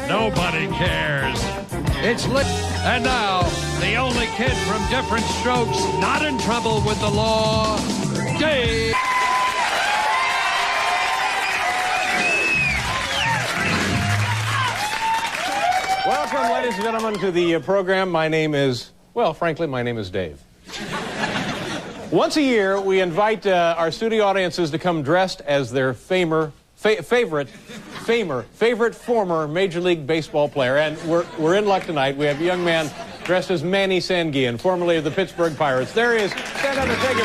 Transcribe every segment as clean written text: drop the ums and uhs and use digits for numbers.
Nobody cares. It's lit. And now, the only kid from Different Strokes not in trouble with the law, Dave. Welcome, ladies and gentlemen, to the program. My name is, well, frankly, my name is Dave. Once a year, we invite our studio audiences to come dressed as their favorite former Major League Baseball player. And we're in luck tonight. We have a young man dressed as Manny Sanguillen, formerly of the Pittsburgh Pirates. There he is. Stand up and take it.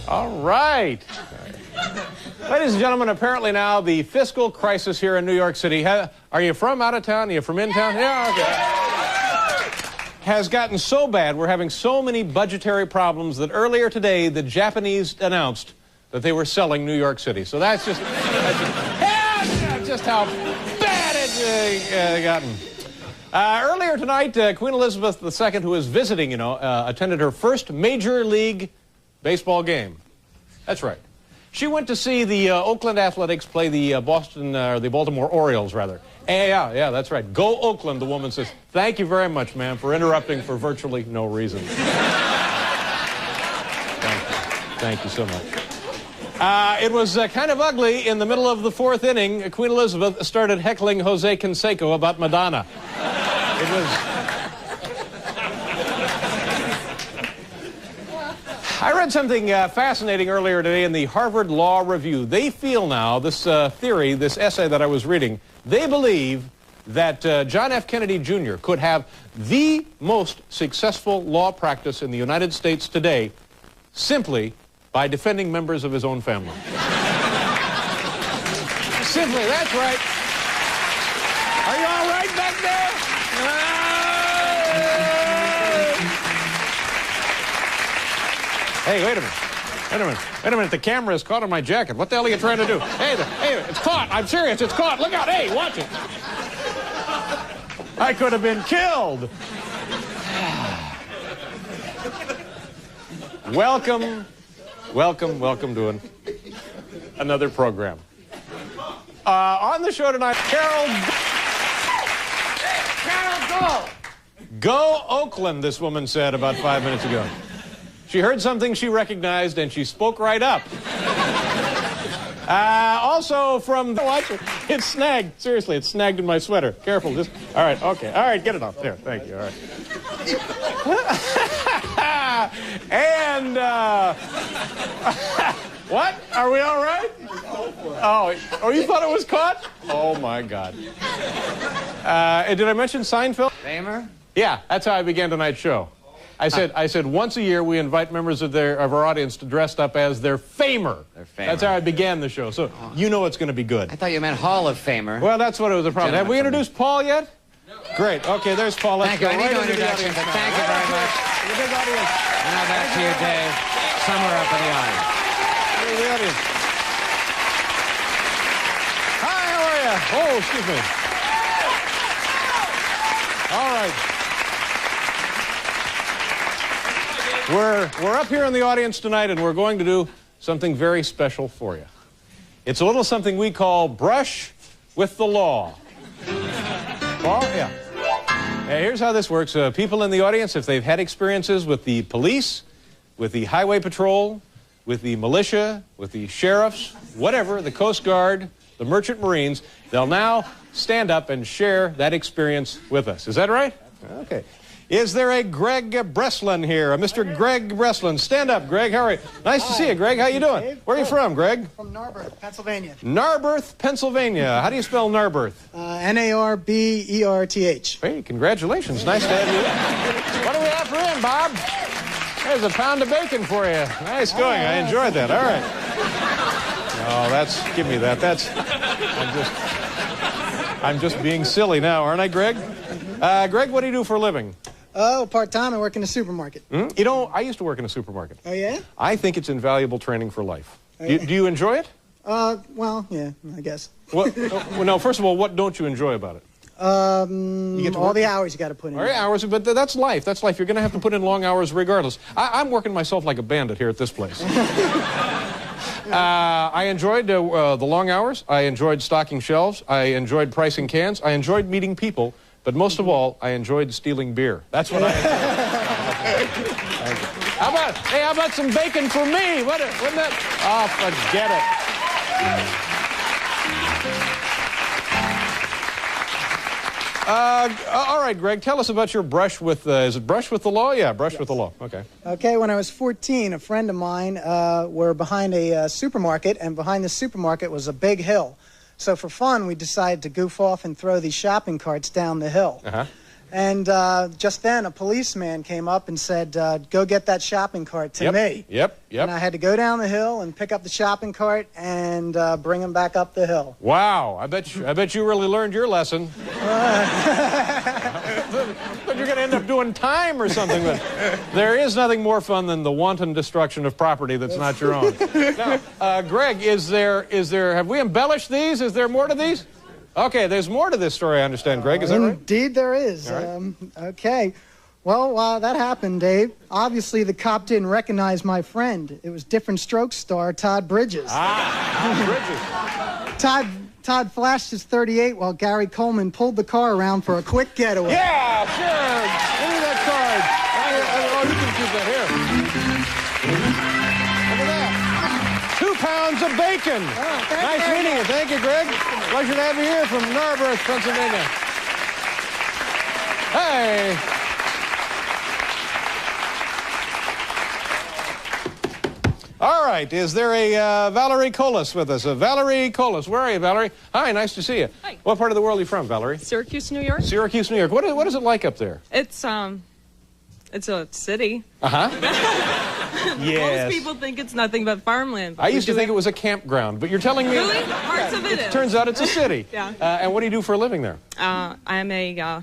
All right. Ladies and gentlemen, apparently now the fiscal crisis here in New York City, are you from out of town? Are you from in town? Yeah, okay. Has gotten so bad, we're having so many budgetary problems that earlier today the Japanese announced that they were selling New York City. So that's just how bad it's gotten. Earlier tonight, Queen Elizabeth II, who is visiting, attended her first Major League Baseball game. That's right. She went to see the Oakland Athletics play the the Baltimore Orioles, rather. Yeah, that's right. Go Oakland, the woman says. Thank you very much, ma'am, for interrupting for virtually no reason. Thank you so much. It was kind of ugly. In the middle of the fourth inning, Queen Elizabeth started heckling Jose Canseco about Madonna. It was... I read something fascinating earlier today in the Harvard Law Review. They feel now, this theory, this essay that I was reading, they believe that John F. Kennedy Jr. could have the most successful law practice in the United States today simply by defending members of his own family. Simply, that's right. Are you all right back there? Hey, wait a minute. The camera is caught on my jacket. What the hell are you trying to do? Hey, it's caught. I'm serious. It's caught. Look out. Hey, watch it. I could have been killed. Welcome to another program. On the show tonight, Carol, go Oakland, this woman said about 5 minutes ago. She heard something she recognized, and she spoke right up. Also from... Watch it. It's snagged. Seriously, it's snagged in my sweater. Careful. Just... All right, okay. All right, get it off. There, thank you. All right. And... What? Are we all right? Oh, you thought it was caught? Oh, my God. Did I mention Seinfeld? Famer? Yeah, that's how I began tonight's show. I said once a year we invite members of our audience to dress up as their famer. That's how I began the show. So you know it's going to be good. I thought you meant Hall of Famer. Well, that's what it was a problem. Have we introduced Paul yet? No. Great. Okay, there's Paul. Thank you. I need no introduction, but thank you very much. Your big audience. And now back to you, Dave. Somewhere up in the audience. Here's the audience. Hi, how are you? Oh, excuse me. All right. We're up here in the audience tonight, and we're going to do something very special for you. It's a little something we call Brush with the Law. Paul? Yeah. Here's how this works. People in the audience, if they've had experiences with the police, with the highway patrol, with the militia, with the sheriffs, whatever, the Coast Guard, the Merchant Marines, they'll now stand up and share that experience with us. Is that right? Okay. Is there a Greg Breslin here? Mr. Greg Breslin. Stand up, Greg. How are you? Nice to see you, Greg. How you doing? Dave. Where are you from, Greg? From Narberth, Pennsylvania. Narberth, Pennsylvania. How do you spell Narberth? N-A-R-B-E-R-T-H. Hey, congratulations. Nice to have you. What do we have for him, Bob? There's a pound of bacon for you. Nice going. I enjoyed that. All right. Oh, give me that. I'm just being silly now, aren't I, Greg? Greg, what do you do for a living? Oh, part-time. I work in a supermarket. You know, I used to work in a supermarket. Oh, yeah? I think it's invaluable training for life. Oh, yeah. Do you enjoy it? Well, yeah, I guess. Well, no, first of all, what don't you enjoy about it? You get to All work? the hours you got to put in. All right, hours, but that's life. That's life. You're going to have to put in long hours regardless. I'm working myself like a bandit here at this place. I enjoyed the long hours. I enjoyed stocking shelves. I enjoyed pricing cans. I enjoyed meeting people. But most of all, I enjoyed stealing beer. That's what I enjoyed. How about some bacon for me? Wouldn't that? Oh, forget it. All right, Greg, tell us about your brush with, is it brush with the law? Yeah, brush with the law. Okay. Okay, when I was 14, a friend of mine were behind a supermarket, and behind the supermarket was a big hill. So for fun, we decided to goof off and throw these shopping carts down the hill. Uh-huh. And just then, a policeman came up and said, go get that shopping cart to me. Yep. And I had to go down the hill and pick up the shopping cart and bring him back up the hill. Wow, I bet you really learned your lesson. But you're going to end up doing time or something. But there is nothing more fun than the wanton destruction of property that's not your own. Now, Greg, have we embellished these? Is there more to these? Okay, there's more to this story, I understand, Greg. Is that right? Indeed there is. Right. Okay. Well, that happened, Dave. Obviously, the cop didn't recognize my friend. It was Different Strokes star Todd Bridges. Bridges. Todd flashed his .38 while Gary Coleman pulled the car around for a quick getaway. Yeah, sure. Give me that card. Oh, you can keep that here. Look at that. 2 pounds of bacon. Nice meeting you. Thank you, Greg. Pleasure to have you here from Narberth, Pennsylvania. Hey. All right, is there a Valerie Colas with us? Valerie Colas, where are you, Valerie? Hi, nice to see you. Hi. What part of the world are you from, Valerie? Syracuse, New York. Syracuse, New York. What is it like up there? It's a city. Uh-huh. Yes. Most people think it's nothing but farmland. I used to think it was a campground, but you're telling me... Really? Parts of it is. Turns out it's a city. Yeah. And what do you do for a living there? I'm a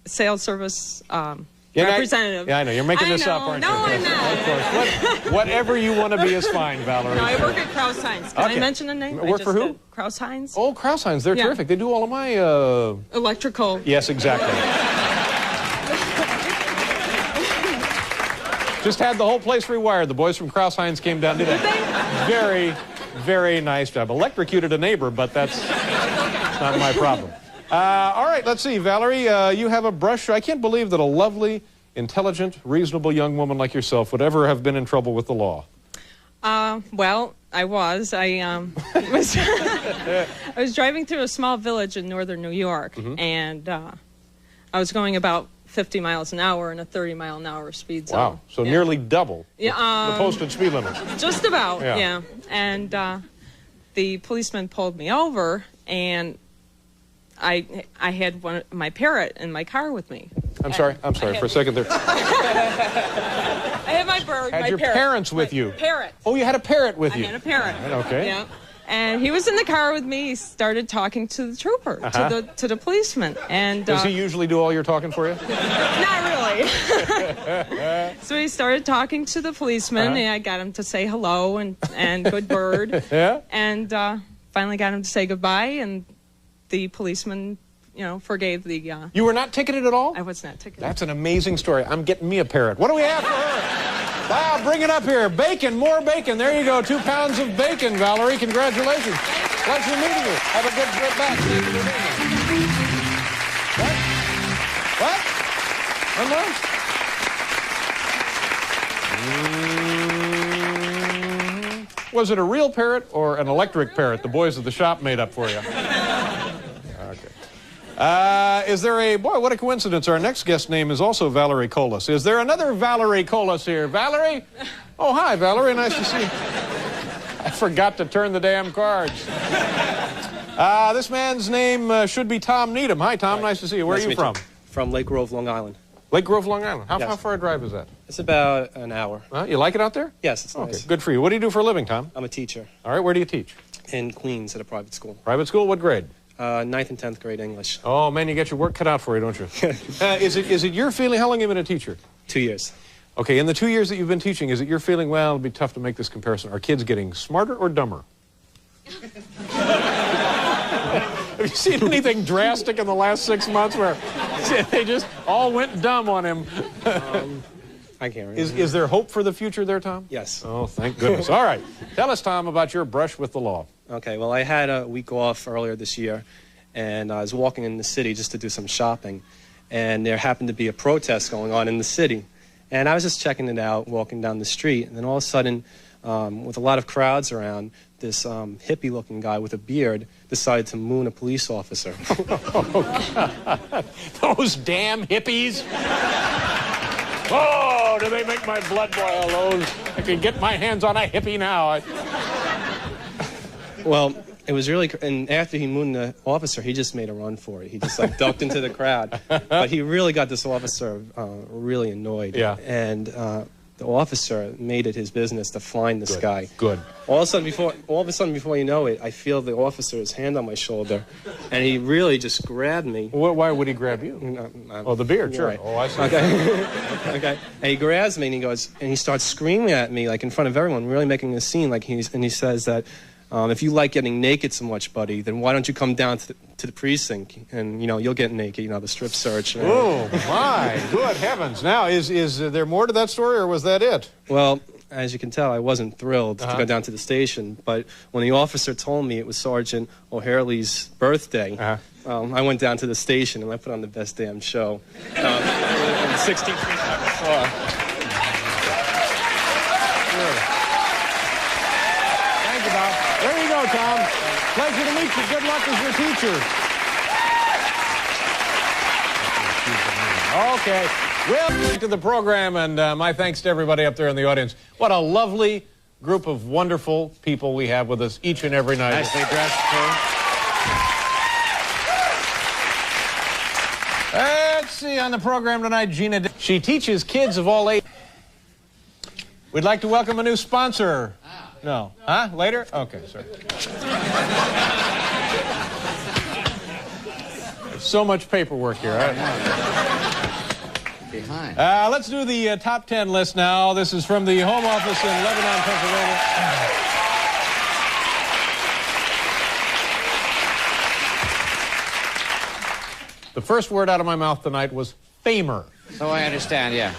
sales service Yeah, representative. I know. You're making this up, aren't you? No, I'm not. Of course. Whatever you want to be is fine, Valerie. No, I work at Kraus Heinz. Can Okay. I mention the name? Work for who? Kraus Heinz. Oh, Kraus Heinz. They're Yeah. terrific. They do all of my... Electrical. Yes, exactly. Just had the whole place rewired. The boys from Kraus Heinz came down today. Very, very nice job. Electrocuted a neighbor, but that's not my problem. All right, let's see. Valerie, you have a brush. I can't believe that a lovely, intelligent, reasonable young woman like yourself would ever have been in trouble with the law. Well, I was. I was driving through a small village in northern New York, and I was going about 50 miles an hour in a 30-mile-an-hour speed zone. Wow, so Yeah. nearly double Yeah, the posted speed limit. Just about, Yeah. yeah. And the policeman pulled me over, and I had my parrot in my car with me. I'm sorry for a second there. I had my bird, Had my your parrot. parents with you? Parrot. Oh, you had a parrot with you. I had a parrot. Right, okay. Yeah. And he was in the car with me. He started talking to the trooper, to the policeman. And Does he usually do all your talking for you? not really. So he started talking to the policeman, and I got him to say hello and good bird. Yeah? And finally got him to say goodbye, and the policeman, forgave the... You were not ticketed at all? I was not ticketed. That's an amazing story. I'm getting me a parrot. What do we have for her? Wow, bring it up here. Bacon, more bacon. There you go. 2 pounds of bacon, Valerie. Congratulations. Pleasure meeting you. Have a good trip back. Thank you for being here. What? One more? Was it a real parrot or an electric parrot the boys at the shop made up for you? Okay. Is there a... Boy, what a coincidence. Our next guest name is also Valerie Colas. Is there another Valerie Colas here? Valerie? Oh, hi, Valerie. Nice to see you. I forgot to turn the damn cards. This man's name should be Tom Needham. Hi, Tom. Nice to see you. Where are you from? From Lake Grove, Long Island. Lake Grove, Long Island. How Yes. far a drive is that? It's about an hour. You like it out there? Yes, it's Okay, nice. good for you. What do you do for a living, Tom? I'm a teacher All right, where do you teach? in Queens at a private school. Private school? What grade? 9th and 10th grade English. Oh, man, you get your work cut out for you, don't you? Is it your feeling? How long have you been a teacher? 2 years. Okay, in the 2 years that you've been teaching, is it your feeling, well, it'll be tough to make this comparison. Are kids getting smarter or dumber? Have you seen anything drastic in the last 6 months where they just all went dumb on him? I can't remember. Is there hope for the future there, Tom? Yes. Oh, thank goodness. All right. Tell us, Tom, about your brush with the law. Okay, well, I had a week off earlier this year, and I was walking in the city just to do some shopping, and there happened to be a protest going on in the city. And I was just checking it out, walking down the street, and then all of a sudden, with a lot of crowds around, this hippie-looking guy with a beard decided to moon a police officer. Those damn hippies. Oh, do they make my blood boil, those? I could get my hands on a hippie now. Well, it was really, and after he mooned the officer, he just made a run for it. He just like ducked into the crowd. But he really got this officer really annoyed. Yeah. And the officer made it his business to find this guy. Good. All of a sudden, before you know it, I feel the officer's hand on my shoulder, and he really just grabbed me. Why would he grab you? Oh, the beard, sure. Right. Oh, I see. Okay. Okay. And he grabs me, and he goes, and he starts screaming at me, like in front of everyone, really making a scene. Like he says that if you like getting naked so much, buddy, then why don't you come down to the precinct, and you'll get naked. The strip search. Oh my, good heavens! Now, is there more to that story, or was that it? Well, as you can tell, I wasn't thrilled to go down to the station, but when the officer told me it was Sergeant O'Harley's birthday, I went down to the station and I put on the best damn show. 16 feet before. Thank you, Bob. There you go, Tom. Pleasure to meet you. Good luck as your teacher. Okay. Well, back to the program, and my thanks to everybody up there in the audience. What a lovely group of wonderful people we have with us each and every night. Nicely dressed, too. Let's see, on the program tonight, Gina. She teaches kids of all ages. We'd like to welcome a new sponsor. No. Huh? Later? Okay, sorry. There's so much paperwork here. Behind. Let's do the top 10 list now. This is from the home office in Lebanon, Pennsylvania. The first word out of my mouth tonight was famer. Oh, I understand, yeah.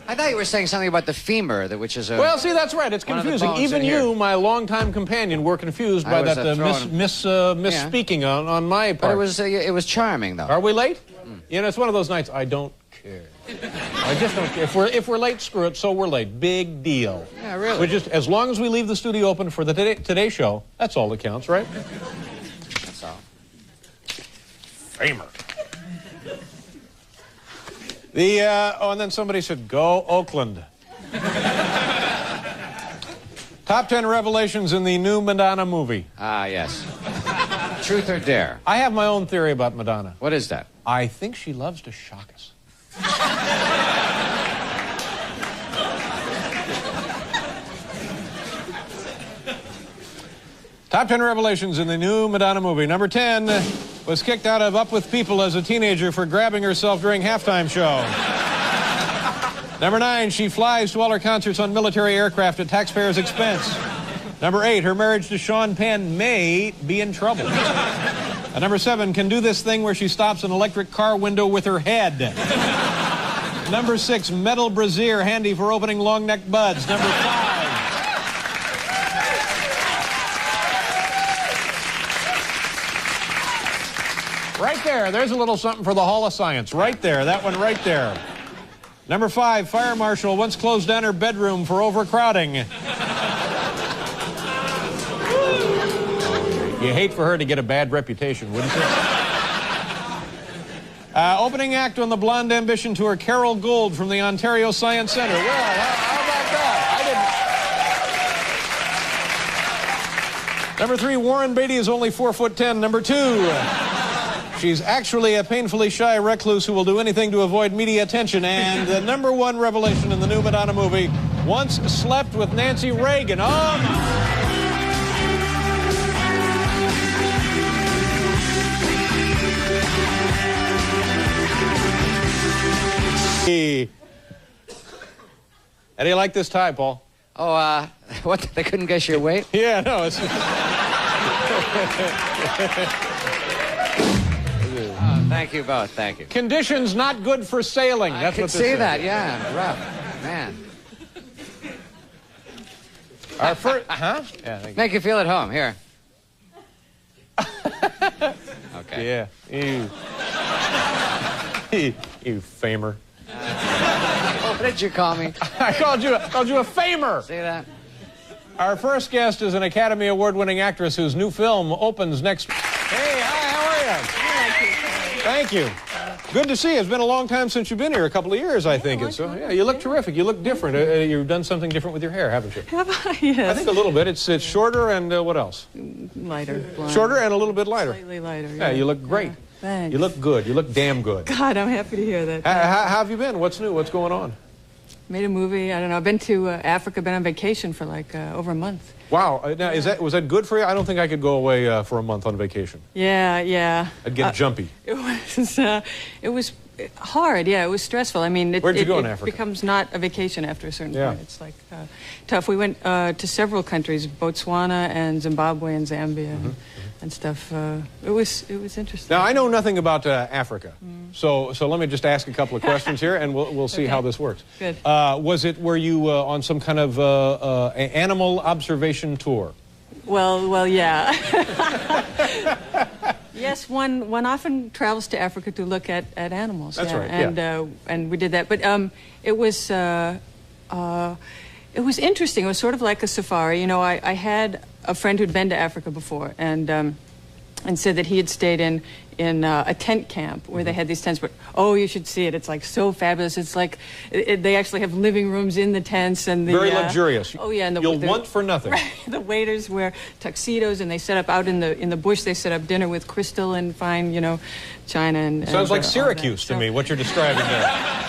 I thought you were saying something about the femur, which is a... Well, see, that's right. It's confusing. Even you, my longtime companion, were confused by that misspeaking on my part. But it was charming, though. Are we late? It's one of those nights I don't care. I just don't care. If we're late, screw it. So we're late. Big deal. Yeah, really. We just, as long as we leave the studio open for the Today Show, that's all that counts, right? That's all. Famer. And then somebody said, go Oakland. Top 10 revelations in the new Madonna movie. Ah, yes. Truth or dare? I have my own theory about Madonna. What is that? I think she loves to shock us. Top 10 revelations in the new Madonna movie. Number 10 was kicked out of Up With People as a teenager for grabbing herself during halftime show. Number 9, she flies to all her concerts on military aircraft at taxpayers' expense. Number 8, her marriage to Sean Penn may be in trouble. Number 7, can do this thing where she stops an electric car window with her head. Number 6, metal brassiere handy for opening long neck buds. Number 5. Right there, there's a little something for the Hall of Science. Right there, that one right there. Number 5, fire marshal once closed down her bedroom for overcrowding. You hate for her to get a bad reputation, wouldn't you? Opening act on the Blonde Ambition tour, Carol Gold from the Ontario Science Centre. Well, how about that? I didn't. Number 3, Warren Beatty is only 4'10". Number 2, she's actually a painfully shy recluse who will do anything to avoid media attention. And the number 1 revelation in the new Madonna movie, once slept with Nancy Reagan. Oh, my. How do you like this tie, Paul? Oh, what? They couldn't guess your weight? Yeah, no, it's... Thank you both. Thank you. Conditions not good for sailing. That's I can what this see is. that. Yeah, rough, man. Our first, huh? Yeah, thank you. Make you feel at home. Here. Okay. Yeah. You famer. What did you call me? I called you a famer. See that? Our first guest is an Academy Award-winning actress whose new film opens next. Hey, hi, how are you? Thank you. Good to see you. It's been a long time since you've been here, a couple of years, I think. And so, yeah, you look terrific. You look different. You've done something different with your hair, haven't you? Have I? Yes. I think a little bit. It's shorter and what else? Lighter. Blonde. Shorter and a little bit lighter. Slightly lighter. Yeah, you look great. Thanks. You look good. You look damn good. God, I'm happy to hear that. How have you been? What's new? What's going on? Made a movie. I don't know. I've been to Africa. Been on vacation for like over a month. Wow. Now, was that good for you? I don't think I could go away for a month on vacation. Yeah. I'd get jumpy. It was hard. Yeah, it was stressful. I mean, Where'd you go in Africa? It becomes not a vacation after a certain Yeah. point. It's like tough. We went to several countries: Botswana and Zimbabwe and Zambia and stuff. It was interesting. Now, I know nothing about Africa, so let me just ask a couple of questions here, and we'll see how this works. Good. Were you on some kind of animal observation tour? Well, yeah. Yes, one often travels to Africa to look at animals. That's yeah. right. And we did that, but it was interesting. It was sort of like a safari. You know, I had a friend who'd been to Africa before, and said that he had stayed in a tent camp where they had these tents. But oh, you should see it! It's like so fabulous. It's like they actually have living rooms in the tents and the, very luxurious. Oh yeah, and you'll want for nothing. Right, the waiters wear tuxedos, and they set up out in the bush. They set up dinner with crystal and fine, china and. Sounds like all Syracuse that. to me. What you're describing there.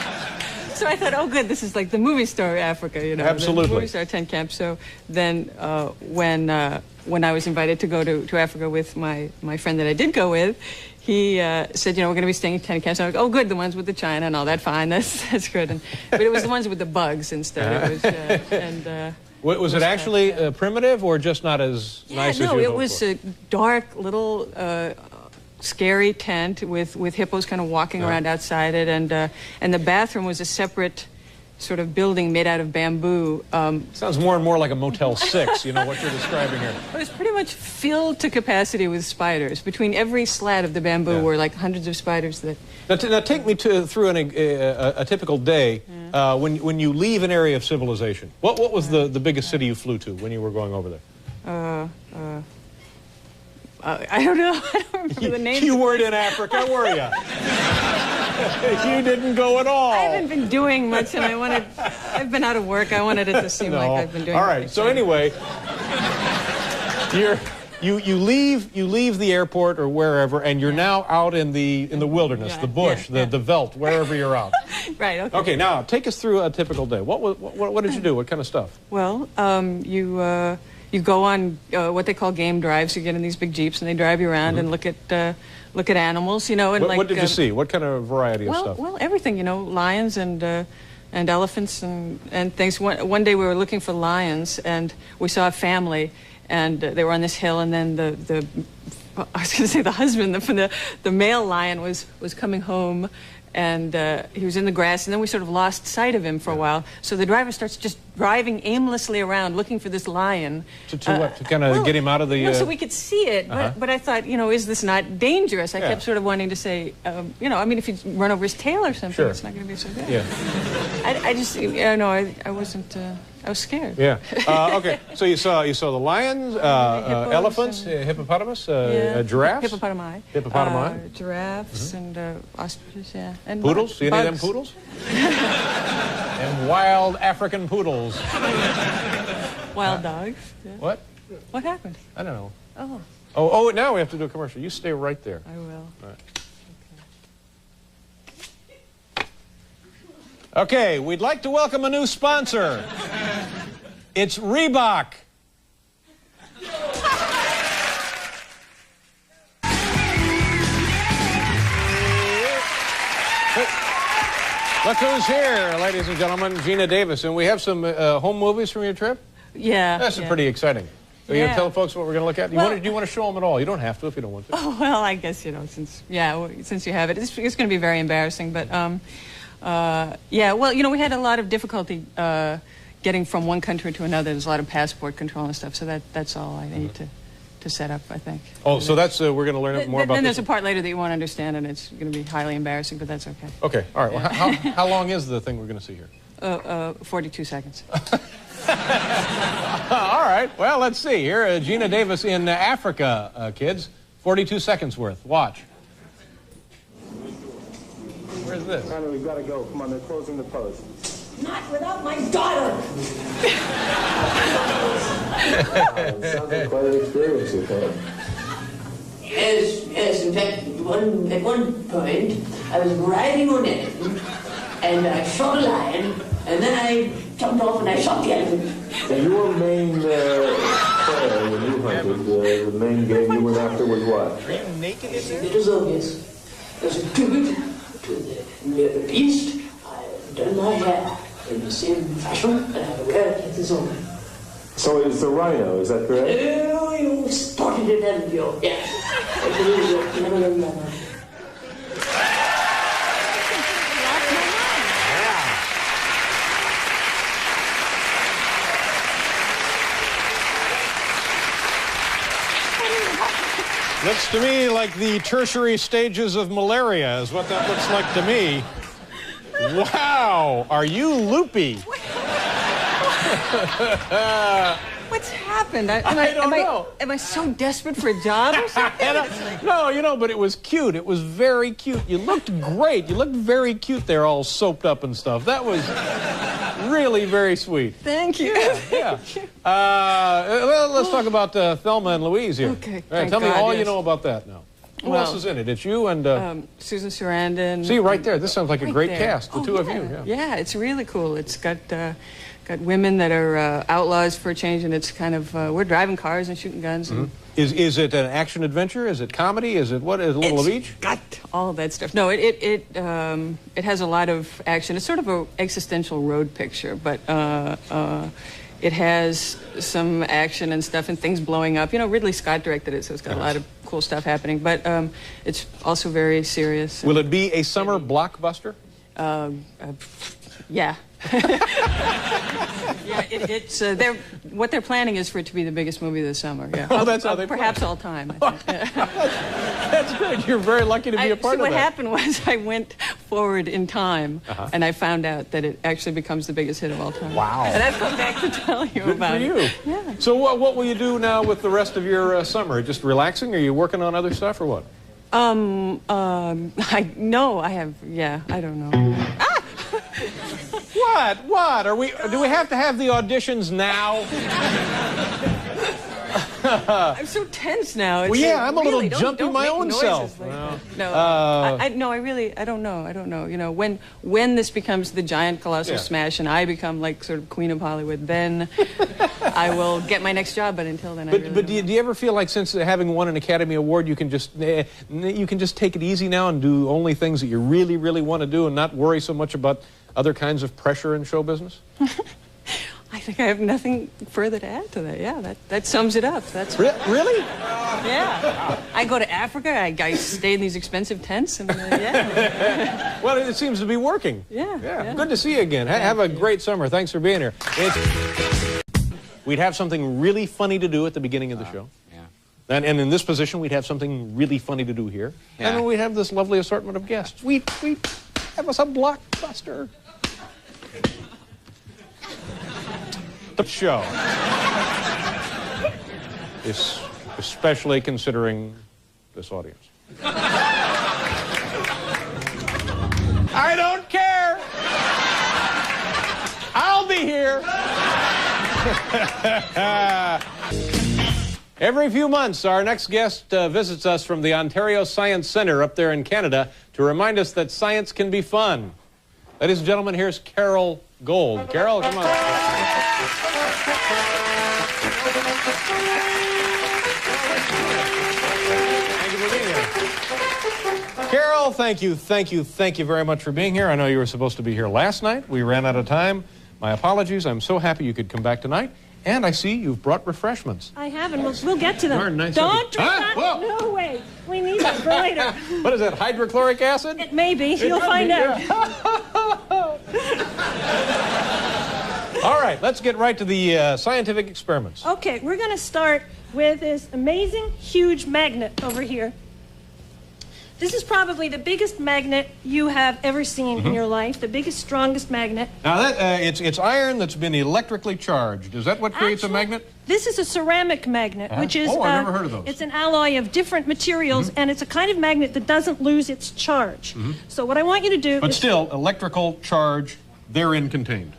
So I thought, oh, good, this is like the movie star Africa, Absolutely. the movie star tent camp. So then when I was invited to go to Africa with my friend that I did go with, he said, we're going to be staying at tent camps. So I'm like, oh, good, the ones with the china and all that, fine, that's good. But it was the ones with the bugs instead. It was, Was it actually primitive or just not as nice as you no, hoped it was for? a dark little scary tent with hippos kind of walking around outside it, and the bathroom was a separate sort of building made out of bamboo. Sounds more and more like a Motel 6, what you're describing here. It was pretty much filled to capacity with spiders. Between every slat of the bamboo were like hundreds of spiders that... Now take me through a typical day when you leave an area of civilization. What was the biggest city you flew to when you were going over there? I don't know. I don't remember the name. You weren't in Africa, were you? You didn't go at all. I haven't been doing much, and I've been out of work. I wanted it to seem like I've been doing. All right. So anyway, you leave the airport or wherever, and you're now out in the wilderness, the bush, the veldt, wherever you're out. Right. Okay. Okay. Now take us through a typical day. What did you do? What kind of stuff? Well, you go on what they call game drives. You get in these big jeeps, and they drive you around and look at animals. And what did you see? What kind of variety of stuff? Well, everything. Lions and elephants and things. One day we were looking for lions, and we saw a family, and they were on this hill, and then the I was going to say the husband, the male lion was coming home. And he was in the grass, and then we sort of lost sight of him for a while. So the driver starts just driving aimlessly around looking for this lion. To what? To kind of get him out of the... so we could see it, but I thought, is this not dangerous? I kept sort of wanting to say, I mean, if you run over his tail or something, it's not going to be so good. Yeah. I just, I wasn't... I was scared. Yeah. Okay. So you saw the lions, elephants, hippopotamus, giraffes. Hippopotami. Giraffes and ostriches. Yeah. And poodles. See any of them bugs. poodles? And wild African poodles. Wild dogs. Yeah. What? What happened? I don't know. Oh. Oh. Now we have to do a commercial. You stay right there. I will. All right. Okay, we'd like to welcome a new sponsor. It's Reebok. Look who's here, ladies and gentlemen, Gina Davis. And we have some home movies from your trip? Yeah. That's pretty exciting. Are you going to tell folks what we're going to look at? Do you want to show them at all? You don't have to if you don't want to. Oh, well, I guess, since you have it, it's going to be very embarrassing. But, we had a lot of difficulty getting from one country to another. There's a lot of passport control and stuff, so that's all I need to set up, I think. Oh, so that's, we're going to learn more about Then this. there's a part later that you won't understand, and it's going to be highly embarrassing, but that's okay. Okay, all right. Well, how long is the thing we're going to see here? 42 seconds. All right, well, let's see. Here, Gina Davis in Africa, kids. 42 seconds worth. Watch. Where's this? Honey, we've got to go. Come on, they're closing the post. Not without my daughter! Sounds like quite an experience you've had. Yes, in fact, at one point, I was riding on it, and I shot a lion, and then I jumped off and I shot the elephant. And your main prey when you hunted, the main game you went after was what? Are you naked in there? It was obvious. There's a tribute to the beast. I've done my hair in the same fashion, and I wear it at the zone. So it's the rhino, is that correct? Oh, you spotted it, haven't you? Yes. Looks to me like the tertiary stages of malaria is what that looks like to me. Wow, are you loopy? What's happened? I don't know. Am I so desperate for a job or something? No, but it was cute. It was very cute. You looked great. You looked very cute there, all soaped up and stuff. That was really very sweet. Thank you. Yeah. Well, let's talk about Thelma and Louise here. Okay. All right, tell me all you know about that now. Who else is in it? It's you and... Susan Sarandon. See, right there. This sounds like a great there. cast, the two of you. Yeah, it's really cool. It's got women that are outlaws for a change, and it's kind of... we're driving cars and shooting guns. And Is it an action adventure? Is it comedy? Is it what? Is it a little of each? Got all of that stuff. No, it has a lot of action. It's sort of an existential road picture, but it has some action and stuff and things blowing up. Ridley Scott directed it, so it's got a lot of cool stuff happening. But it's also very serious. Will it be a summer blockbuster? Yeah. Yeah, it's what they're planning is for it to be the biggest movie of the summer. Yeah. Oh, that's how they perhaps plan. all time. I think. Yeah. That's good. You're very lucky to be a part of that. What happened was I went forward in time, and I found out that it actually becomes the biggest hit of all time. Wow. And I've come back to tell you Good about for you. it. Yeah. So what will you do now with the rest of your summer? Just relaxing? Are you working on other stuff or what? I don't know. What? Do we have to have the auditions now? I'm so tense now. Well, yeah, I'm a little jumpy my own self. Like I don't know. When this becomes the giant colossal smash and I become like sort of queen of Hollywood, then I will get my next job. But until then, But do you ever feel like since having won an Academy Award, you can just take it easy now and do only things that you really, really want to do and not worry so much about other kinds of pressure in show business? I think I have nothing further to add to that. Yeah, that sums it up. That's really? Yeah. I go to Africa. I stay in these expensive tents, and yeah. Well, it seems to be working. Yeah. Good to see you again. Have a great summer. Thanks for being here. We'd have something really funny to do at the beginning of the show. Yeah. And in this position, we'd have something really funny to do here. Yeah. And then we'd have this lovely assortment of guests. We'd have us a blockbuster. The show. Especially considering this audience. I don't care. I'll be here. Every few months, our next guest visits us from the Ontario Science Centre up there in Canada to remind us that science can be fun. Ladies and gentlemen, here's Carol Gold. Carol, come on. Thank you for being here. Carol, thank you very much for being here. I know you were supposed to be here last night. We ran out of time. My apologies. I'm so happy you could come back tonight. And I see you've brought refreshments. I have, and we'll get to them. Darn nice. Don't drink that. Whoa. No way. We need that for later. What is that, hydrochloric acid? It may be. You'll find out. All right, let's get right to the scientific experiments. Okay, we're going to start with this amazing, huge magnet over here. This is probably the biggest magnet you have ever seen in your life, the biggest, strongest magnet. Now, it's iron that's been electrically charged. Is that what creates a magnet? This is a ceramic magnet, which is... Oh, I've never heard of those. It's an alloy of different materials, and it's a kind of magnet that doesn't lose its charge. So what I want you to do But is... still, electrical charge therein contained.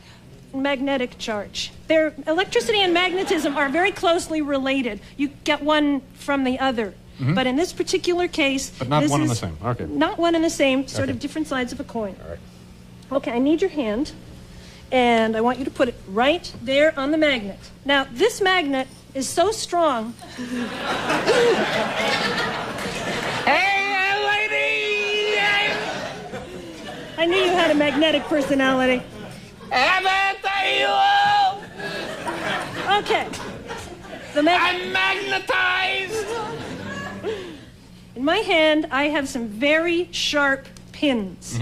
Magnetic charge. Electricity and magnetism are very closely related. You get one from the other. But in this particular case... But not one and the same. Okay. Not one and the same, sort of different sides of a coin. All right. Okay, I need your hand, and I want you to put it right there on the magnet. Now, this magnet is so strong... Hey, lady! I knew you had a magnetic personality. Okay. I'm magnetized! In my hand, I have some very sharp pins.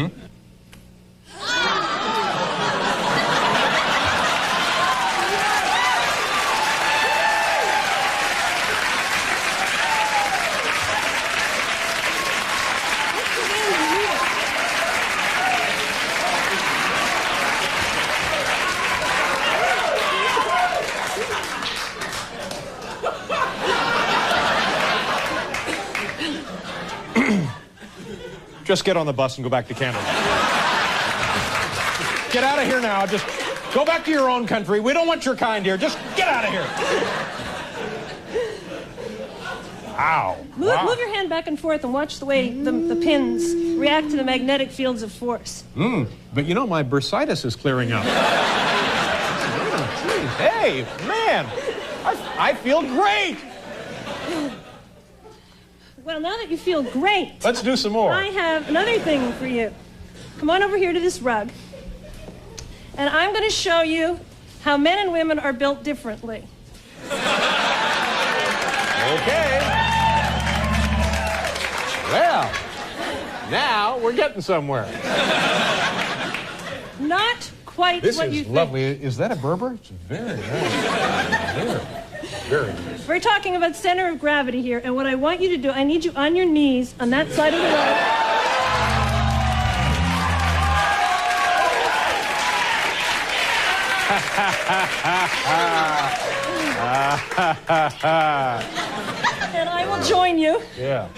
Just get on the bus and go back to Canada. Get out of here now. Just go back to your own country. We don't want your kind here. Just get out of here. Ow. Move your hand back and forth and watch the way the pins react to the magnetic fields of force. But you know, my bursitis is clearing up. Hey, man, I feel great. Well, now that you feel great... Let's do some more. I have another thing for you. Come on over here to this rug. And I'm going to show you how men and women are built differently. Okay. Well, now we're getting somewhere. Not quite This what you is think. lovely. Is that a Berber? It's very nice. Very nice. We're talking about center of gravity here, and what I want you to do, I need you on your knees on that side of the rug. And I will join you. Yeah.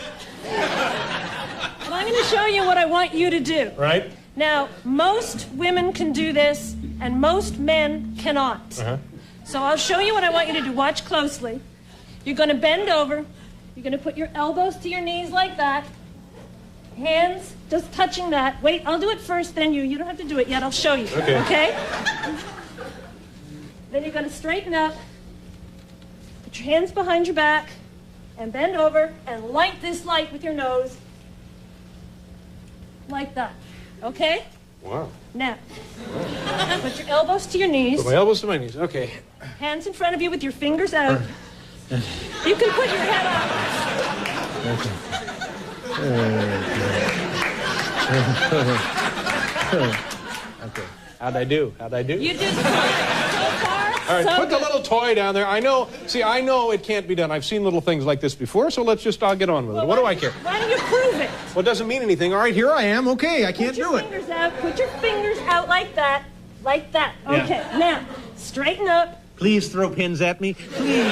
And I'm going to show you what I want you to do. Right? Now, most women can do this, and most men cannot. So I'll show you what I want you to do. Watch closely. You're going to bend over. You're going to put your elbows to your knees like that. Hands just touching that. Wait, I'll do it first, then you. You don't have to do it yet. I'll show you. Okay? Then you're going to straighten up. Put your hands behind your back. And bend over and light this light with your nose. Like that. Okay? Wow. Now, put your elbows to your knees. Put my elbows to my knees. Okay. Hands in front of you with your fingers out. You can put your head up. Okay. How'd I do? You did fine. So far, All right, so put the good. little toy down there. I know it can't be done. I've seen little things like this before, so I'll get on with it. What do I care? Why don't you prove it? Well, it doesn't mean anything. All right, here I am. Okay, I can't Put your do it. fingers out. Put your fingers out like that. Like that. Yeah. Okay, now, straighten up. Please throw pins at me. Please.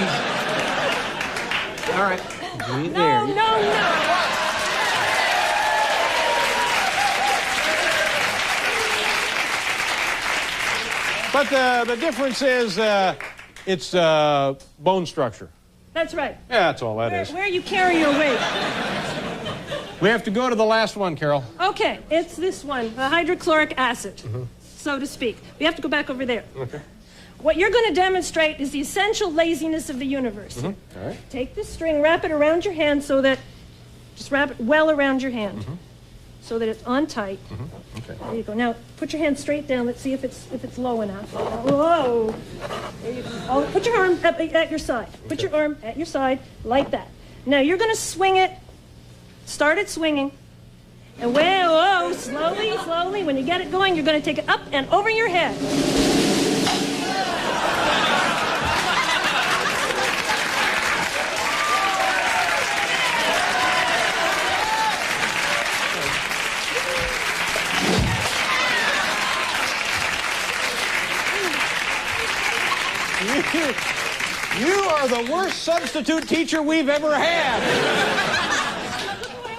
All right. No, no, no. But the difference is it's bone structure. That's right. Yeah, that's all that is. Where you carry your weight. We have to go to the last one, Carol. Okay, it's this one, hydrochloric acid, so to speak. We have to go back over there. Okay. What you're going to demonstrate is the essential laziness of the universe. All right. Take this string, wrap it around your hand so that, just wrap it well around your hand. so that it's on tight. Okay. There you go. Now, put your hand straight down. Let's see if it's low enough. Whoa! There you go. Oh, put your arm at your side. Put your arm at your side like that. Now, you're going to swing it. Start it swinging. And whoa, slowly, slowly. When you get it going, you're going to take it up and over your head. You are the worst substitute teacher we've ever had.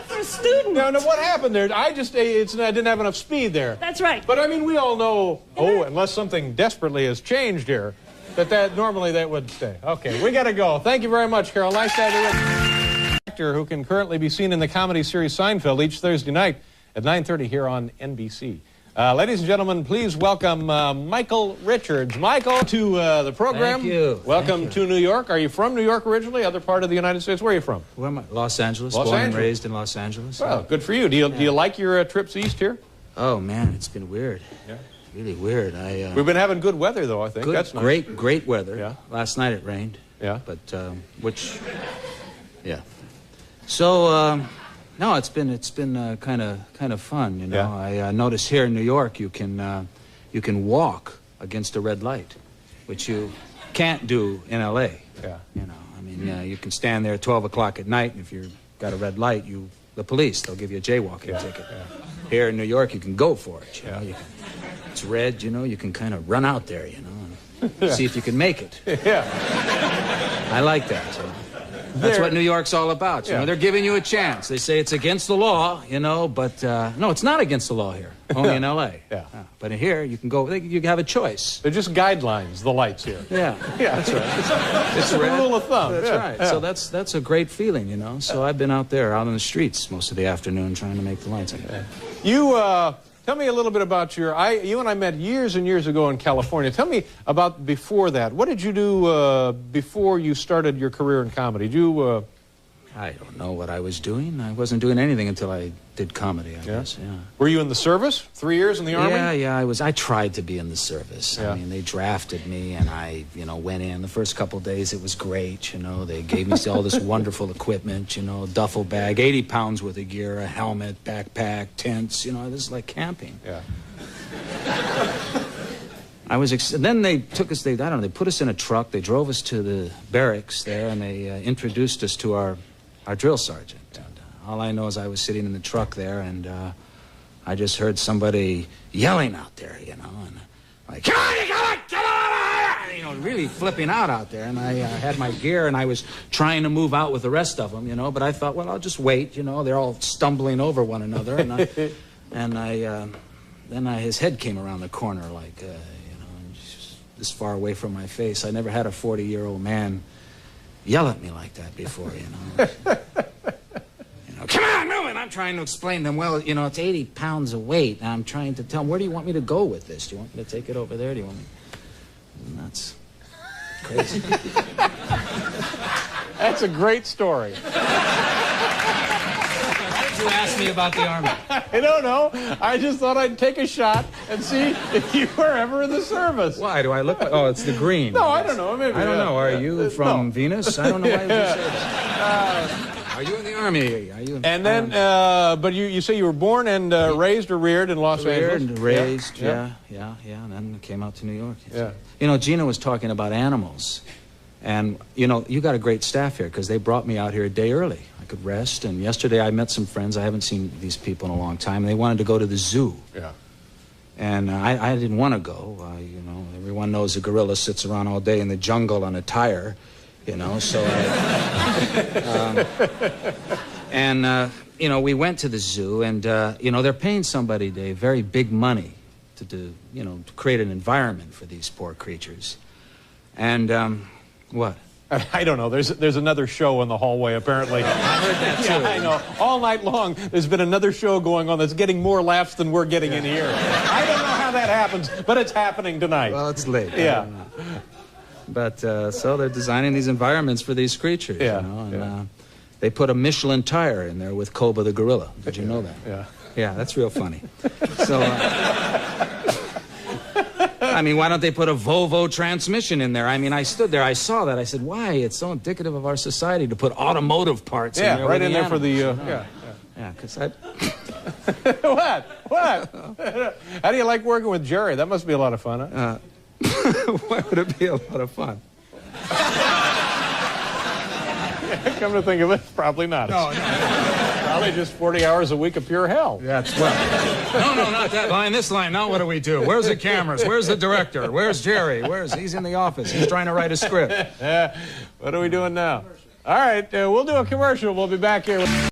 For a student. No, what happened there? I didn't have enough speed there. That's right. But I mean, we all know, unless something desperately has changed here, that normally that would stay. Okay, we got to go. Thank you very much, Carol. Nice to have you with us. Actor who can currently be seen in the comedy series Seinfeld each Thursday night at 9:30 here on NBC. Ladies and gentlemen, please welcome Michael Richards. Michael, to the program. Thank you. Welcome to New York. Are you from New York originally? Other part of the United States? Where are you from? Where am I? Los Angeles. Los Born Angeles. and raised in Los Angeles. Well, good for you. Do you like your trips east here? Oh man, it's been weird. Yeah. Really weird. We've been having good weather though. I think that's nice. Great weather. Yeah. Last night it rained. Yeah. But yeah. So no, it's been kind of fun. You know, Yeah. I notice here in New York you can walk against a red light, which you can't do in L.A. Yeah. You know, I mean, you can stand there at 12 o'clock at night, and if you've got a red light, the police, they'll give you a jaywalking ticket. Yeah. Here in New York, you can go for it. You know, it's red, you know, you can kind of run out there, you know, and see if you can make it. Yeah. I like that. You know. That's what New York's all about. You know, they're giving you a chance. They say it's against the law, you know, but no, it's not against the law here. Only in L.A. Yeah. But in here, you can go. You have a choice. They're just guidelines. The lights here. Yeah. Yeah. That's right. It's a rule of thumb. That's right. Yeah. So that's a great feeling, you know. So I've been out there, out on the streets most of the afternoon, trying to make the lights. You tell me a little bit about you and I met years and years ago in California. Tell me about before that. What did you do before you started your career in comedy? Did you? I don't know what I was doing. I wasn't doing anything until I did comedy, I guess, yeah. Were you in the service? 3 years in the Army? Yeah, I tried to be in the service. Yeah. I mean, they drafted me, and I, you know, went in. The first couple of days, it was great, you know. They gave me all this wonderful equipment, you know, duffel bag, 80 pounds worth of gear, a helmet, backpack, tents, you know, this is like camping. Yeah. And then they took us, they put us in a truck, they drove us to the barracks there, and they introduced us to our drill sergeant. And, all I know is I was sitting in the truck there, and I just heard somebody yelling out there, you know, and like, come on, get on, you know, really flipping out there. And I had my gear, and I was trying to move out with the rest of them, you know, but I thought, well, I'll just wait, you know, they're all stumbling over one another, and then his head came around the corner, like, you know, just this far away from my face. I never had a 40-year-old man yell at me like that before, you know. You know, come on, move it. I'm trying to explain to them, well, you know, it's 80 pounds of weight, and I'm trying to tell them, where do you want me to go with this? Do you want me to take it over there? Do you want me? And that's crazy. That's a great story. Why did you ask me about the Army? I don't know. I just thought I'd take a shot and see if you were ever in the service. Why do I look like? Oh, it's the green. No, I don't know. Maybe I don't know. Are you from Venus? I don't know why you say that. Are you in the Army? Are you? And then, but you say you were born and raised or reared in Los Angeles? Reared and raised, yeah. And then came out to New York. Yeah. You know, Gina was talking about animals. And, you know, you got a great staff here because they brought me out here a day early. I could rest. And yesterday I met some friends. I haven't seen these people in a long time. And they wanted to go to the zoo. Yeah. And I didn't want to go. You know, everyone knows a gorilla sits around all day in the jungle on a tire. You know, so you know, we went to the zoo, and you know, they're paying somebody, Dave, very big money to do, you know, to create an environment for these poor creatures. And what? I don't know. There's another show in the hallway, apparently. I heard that too. Yeah, I know. All night long, there's been another show going on that's getting more laughs than we're getting in here. I don't know how that happens, but it's happening tonight. Well, it's late. Yeah. But so they're designing these environments for these creatures, yeah, you know, and they put a Michelin tire in there with Koba the gorilla. Did you know that? Yeah. Yeah, that's real funny. So, I mean, why don't they put a Volvo transmission in there? I mean, I stood there, I saw that. I said, why? It's so indicative of our society to put automotive parts in there. Yeah, right in there for the... Yeah, because I... What? How do you like working with Jerry? That must be a lot of fun, huh? Why would it be a lot of fun? Come to think of it, probably not. No. Probably just 40 hours a week of pure hell. That's well. No, not that line. This line. Now what do we do? Where's the cameras? Where's the director? Where's Jerry? He's in the office. He's trying to write a script. What are we doing now? All right, we'll do a commercial. We'll be back here.